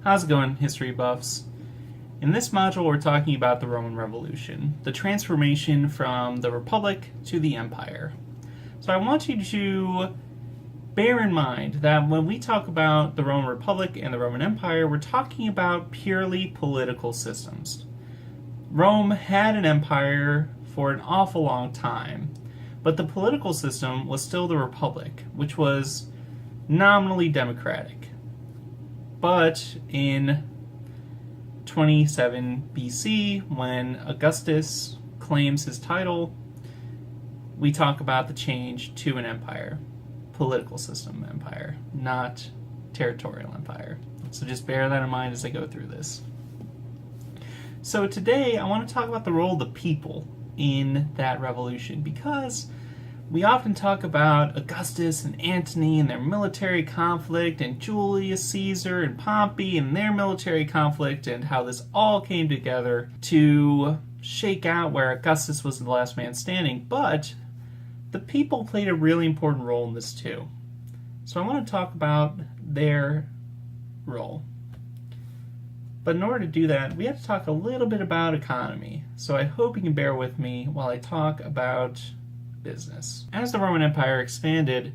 How's it going, history buffs? In this module, we're talking about the Roman Revolution, the transformation from the Republic to the Empire. So I want you to bear in mind that when we talk about the Roman Republic and the Roman Empire, we're talking about purely political systems. Rome had an empire for an awful long time, but the political system was still the Republic, which was nominally democratic. But in 27 BC, when Augustus claims his title, we talk about the change to an empire. Political system empire, not territorial empire. So just bear that in mind as I go through this. So today I want to talk about the role of the people in that revolution, because we often talk about Augustus and Antony and their military conflict, and Julius Caesar and Pompey and their military conflict, and how this all came together to shake out where Augustus was the last man standing. But the people played a really important role in this too. So I want to talk about their role. But in order to do that, we have to talk a little bit about economy. So I hope you can bear with me while I talk about business. As the Roman Empire expanded,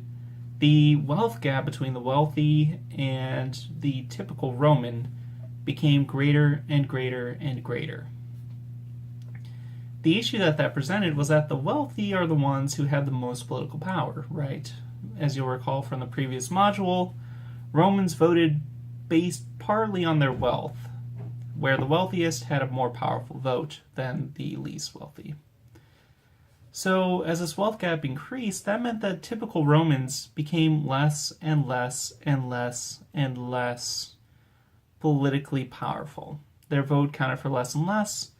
the wealth gap between the wealthy and the typical Roman became greater and greater and greater. The issue that presented was that the wealthy are the ones who had the most political power, right? As you'll recall from the previous module, Romans voted based partly on their wealth, where the wealthiest had a more powerful vote than the least wealthy. So as this wealth gap increased, that meant that typical Romans became less and less and less and less politically powerful. Their vote counted for less and less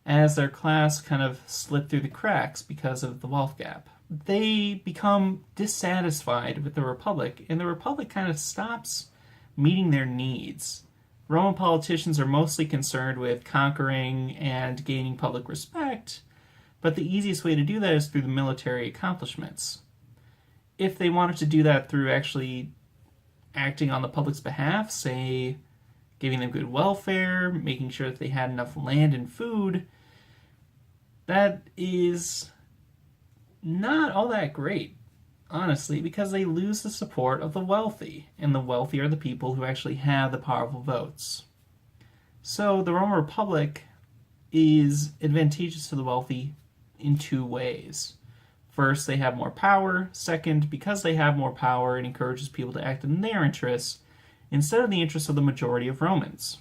as their class kind of slipped through the cracks because of the wealth gap. They become dissatisfied with the Republic, and the Republic kind of stops meeting their needs. Roman politicians are mostly concerned with conquering and gaining public respect, but the easiest way to do that is through the military accomplishments. If they wanted to do that through actually acting on the public's behalf, say giving them good welfare, making sure that they had enough land and food, that is not all that great, honestly, because they lose the support of the wealthy, and the wealthy are the people who actually have the powerful votes. So the Roman Republic is advantageous to the wealthy in two ways. First, they have more power. Second, because they have more power, it encourages people to act in their interests instead of the interests of the majority of Romans.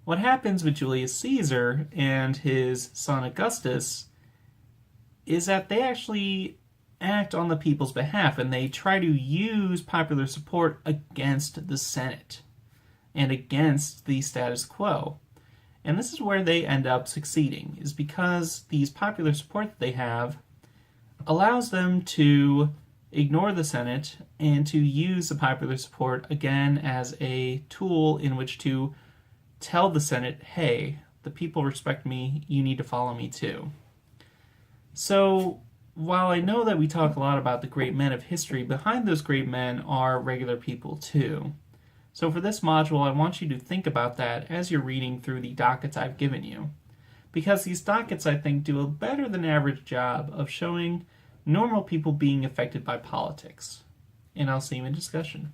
What happens with Julius Caesar and his son Augustus is that they actually act on the people's behalf, and they try to use popular support against the Senate and against the status quo. And this is where they end up succeeding, is because these popular support that they have allows them to ignore the Senate and to use the popular support again as a tool in which to tell the Senate, hey, the people respect me, you need to follow me too. So while I know that we talk a lot about the great men of history, behind those great men are regular people too. So for this module, I want you to think about that as you're reading through the dockets I've given you, because these dockets, I think, do a better than average job of showing normal people being affected by politics. And I'll see you in discussion.